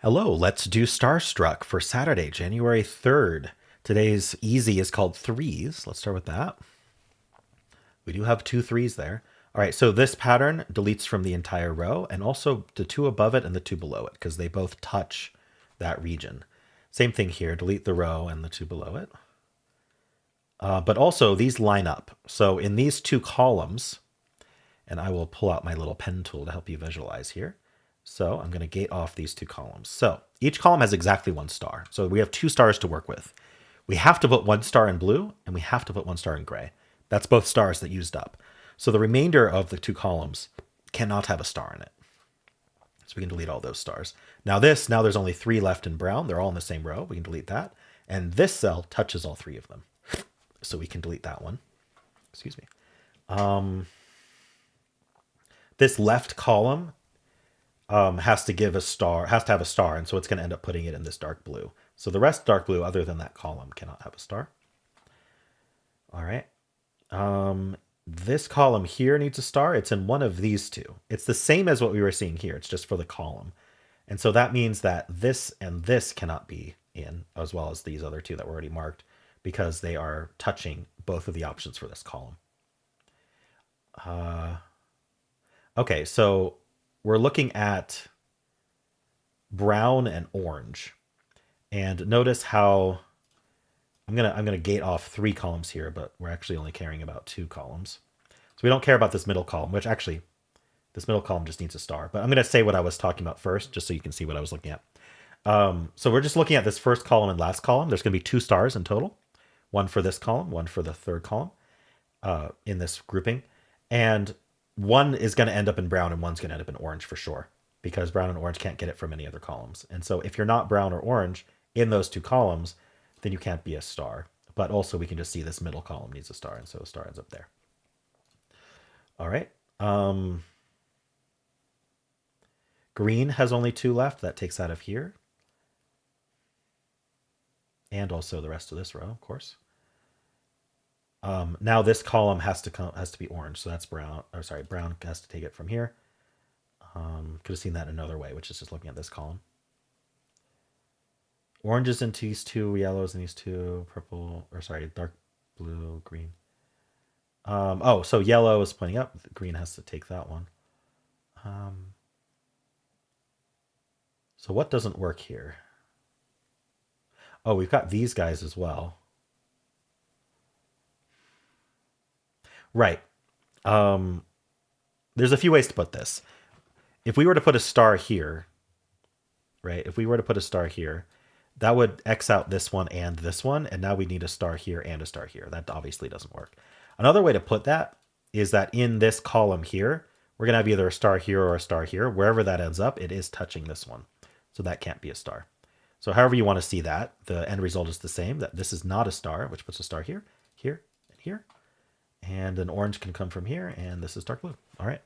Hello, let's do Starstruck for Saturday, January 3rd. Today's easy is called threes. Let's start with that. We do have two threes there. All right, so this pattern deletes from the entire row and also the two above it and the two below it because they both touch that region. Same thing here, delete the row and the two below it. But also these line up. So in these two columns, and I will pull out my little pen tool to help you visualize here. So I'm going to gate off these two columns. So each column has exactly one star. So we have two stars to work with. We have to put one star in blue and we have to put one star in gray. That's both stars that used up. So the remainder of the two columns cannot have a star in it. So we can delete all those stars. Now there's only three left in brown. They're all in the same row. We can delete that. And this cell touches all three of them. So we can delete that one. Excuse me. This left column has to have a star, and so it's going to end up putting it in this dark blue. So the rest dark blue, other than that column, cannot have a star. All right. This column here needs a star. It's in one of these two. It's the same as what we were seeing here. It's just for the column. And so that means that this and this cannot be in, as well as these other two that were already marked, because they are touching both of the options for this column. Okay, so we're looking at brown and orange. And notice how I'm gonna gate off three columns here, but we're actually only caring about two columns. So we don't care about this middle column, which actually this middle column just needs a star. But I'm gonna say what I was talking about first, just so you can see what I was looking at. So we're just looking at this first column and last column. There's gonna be two stars in total, one for this column, one for the third column in this grouping. And one is going to end up in brown and one's going to end up in orange for sure, because brown and orange can't get it from any other columns. And so if you're not brown or orange in those two columns, then you can't be a star. But also we can just see this middle column needs a star, and so a star ends up there. All right. Green has only two left. That takes out of here. And also the rest of this row, of course. Now this column has to be orange, so that's brown. Or sorry, brown has to take it from here. Could have seen that another way, which is just looking at this column. Oranges into these two, yellows in these two, purple, or sorry, dark blue, green. Oh, so yellow is pointing up. Green has to take that one. So what doesn't work here? Oh, we've got these guys as well. Right. There's a few ways to put this. If we were to put a star here, right? If we were to put a star here, that would X out this one, and now we need a star here and a star here. That obviously doesn't work. Another way to put that is that in this column here, we're going to have either a star here or a star here. Wherever that ends up, it is touching this one. So that can't be a star. So however you want to see that, the end result is the same, that this is not a star, which puts a star here, here, and here. And an orange can come from here, and this is dark blue. All right.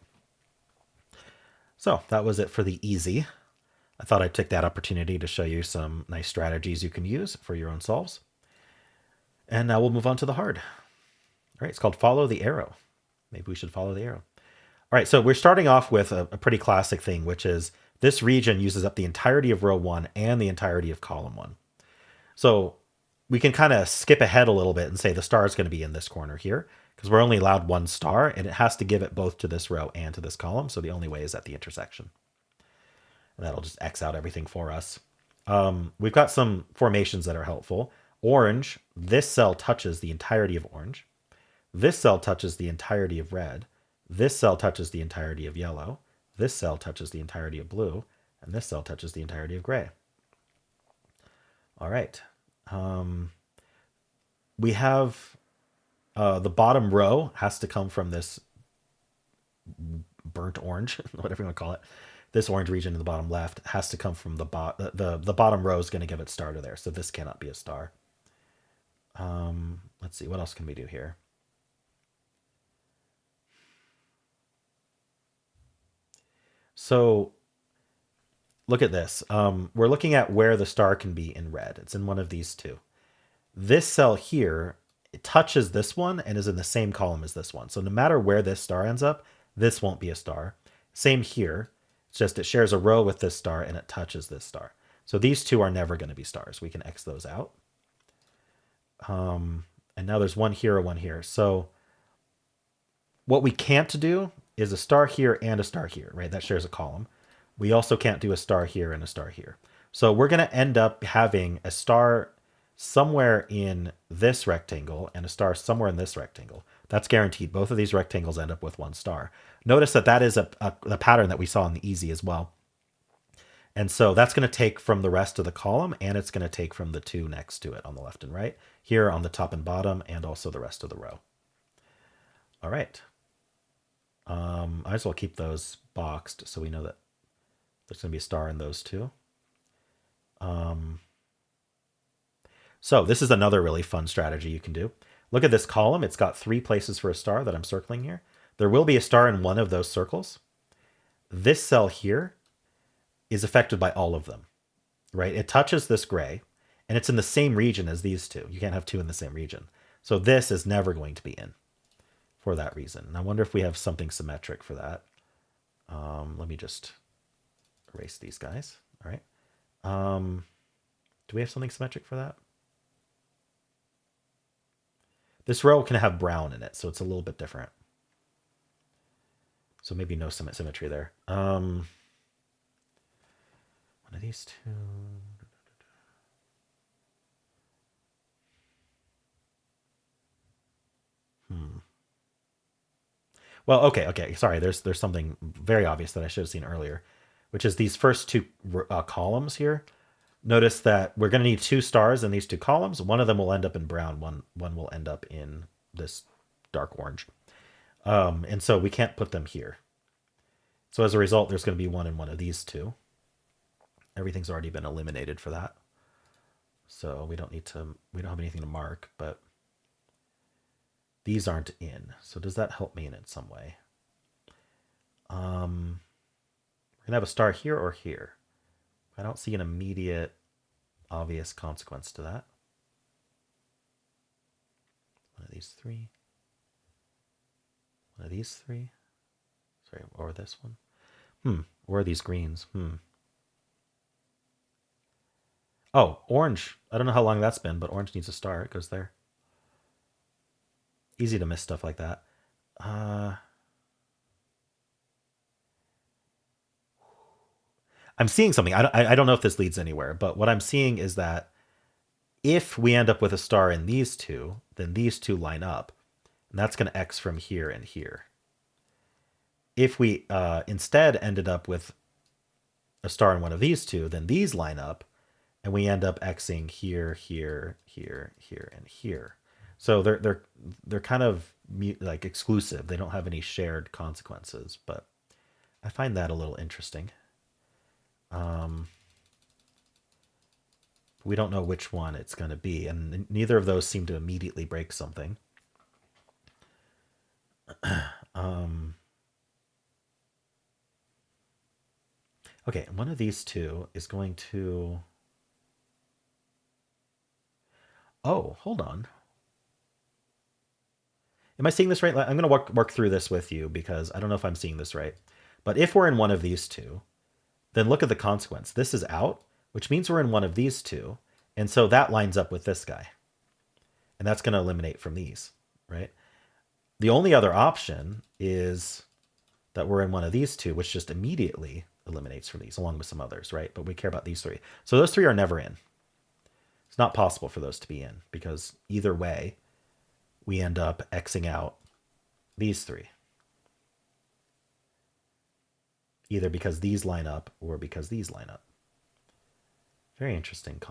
So that was it for the easy. I thought I'd take that opportunity to show you some nice strategies you can use for your own solves. And now we'll move on to the hard. All right, it's called follow the arrow. Maybe we should follow the arrow. All right, so we're starting off with a pretty classic thing, which is this region uses up the entirety of row one and the entirety of column one. So we can kind of skip ahead a little bit and say the star is going to be in this corner here, because we're only allowed one star, and it has to give it both to this row and to this column. So the only way is at the intersection. And that'll just X out everything for us. We've got some formations that are helpful. Orange, this cell touches the entirety of orange. This cell touches the entirety of red. This cell touches the entirety of yellow. This cell touches the entirety of blue. And this cell touches the entirety of gray. All right. We have the bottom row has to come from this burnt orange, whatever you want to call it. This orange region in the bottom left has to come from the bottom row is going to give its star to there. So this cannot be a star. Let's see, what else can we do here? So look at this. We're looking at where the star can be in red. It's in one of these two. This cell here, it touches this one and is in the same column as this one. So no matter where this star ends up, this won't be a star. Same here. It's just it shares a row with this star and it touches this star. So these two are never going to be stars. We can X those out. And now there's one here or one here. So what we can't do is a star here and a star here, right? That shares a column. We also can't do a star here and a star here. So we're going to end up having a star somewhere in this rectangle and a star somewhere in this rectangle. That's guaranteed. Both of these rectangles end up with one star. Notice that that is a pattern that we saw in the easy as well. And so that's going to take from the rest of the column, and it's going to take from the two next to it on the left and right, here on the top and bottom, and also the rest of the row. All right. I might as well keep those boxed so we know that there's going to be a star in those two. So this is another really fun strategy you can do. Look at this column. It's got 3 places for a star that I'm circling here. There will be a star in one of those circles. This cell here is affected by all of them, right? It touches this gray, and it's in the same region as these two. You can't have 2 in the same region. So this is never going to be in for that reason. And I wonder if we have something symmetric for that. Let me just erase these guys. All right. Do we have something symmetric for that? This row can have brown in it, so it's a little bit different. So maybe no symmetry there. One of these two. Well, okay. Sorry, there's something very obvious that I should have seen earlier, which is these first two columns here. Notice that we're going to need 2 stars in these 2 columns. One of them will end up in brown. One will end up in this dark orange. And so we can't put them here. So as a result, there's going to be one in one of these 2. Everything's already been eliminated for that. So we don't have anything to mark, but these aren't in. So does that help me in some way? We're going to have a star here or here. I don't see an immediate, obvious consequence to that. One of these 3. One of these 3. Sorry, or this one. Or these greens. Oh, orange. I don't know how long that's been, but orange needs a star. It goes there. Easy to miss stuff like that. I'm seeing something. I don't know if this leads anywhere, but what I'm seeing is that if we end up with a star in these 2, then these 2 line up, and that's going to X from here and here. If we instead ended up with a star in one of these 2, then these line up, and we end up Xing here, here, here, here, and here. So they're kind of like exclusive. They don't have any shared consequences, but I find that a little interesting. We don't know which one it's going to be, and neither of those seem to immediately break something. Okay, one of these 2 is going to... Oh, hold on. Am I seeing this right? I'm going to work through this with you because I don't know if I'm seeing this right. But if we're in one of these 2, then look at the consequence. This is out, which means we're in one of these 2. And so that lines up with this guy. And that's going to eliminate from these, right? The only other option is that we're in one of these 2, which just immediately eliminates from these, along with some others, right? But we care about these 3. So those 3 are never in. It's not possible for those to be in, because either way, we end up Xing out these 3. Either because these line up or because these line up. Very interesting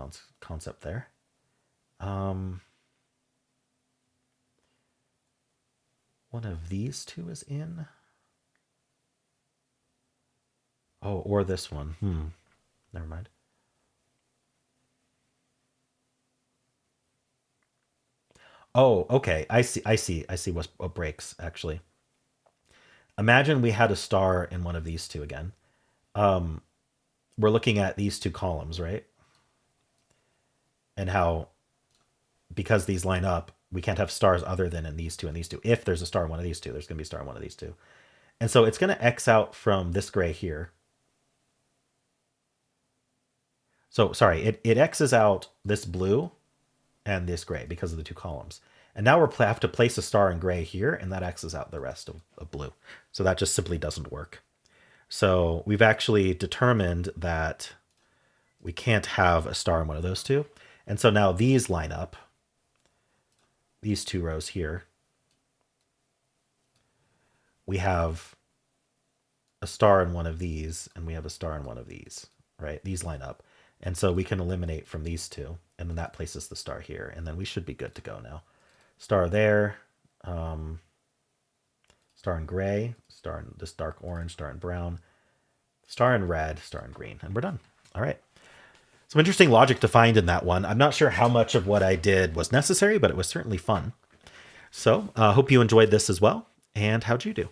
concept there. One of these 2 is in. Oh, or this one. Never mind. Oh, okay. I see what breaks, actually. Imagine we had a star in one of these 2 again. We're looking at these 2 columns, right? And how, because these line up, we can't have stars other than in these 2 and these 2. If there's a star in one of these 2, there's going to be a star in one of these 2. And so it's going to X out from this gray here. So sorry, it X's out this blue and this gray because of the two columns. And now we have to place a star in gray here, and that X's out the rest of blue. So that just simply doesn't work. So we've actually determined that we can't have a star in one of those two. And so now these line up, these two rows here. We have a star in one of these, and we have a star in one of these, right? These line up. And so we can eliminate from these two, and then that places the star here. And then we should be good to go now. Star there, star in gray, star in this dark orange, star in brown, star in red, star in green, and we're done. All right. Some interesting logic to find in that one. I'm not sure how much of what I did was necessary, but it was certainly fun. So hope you enjoyed this as well. And how'd you do?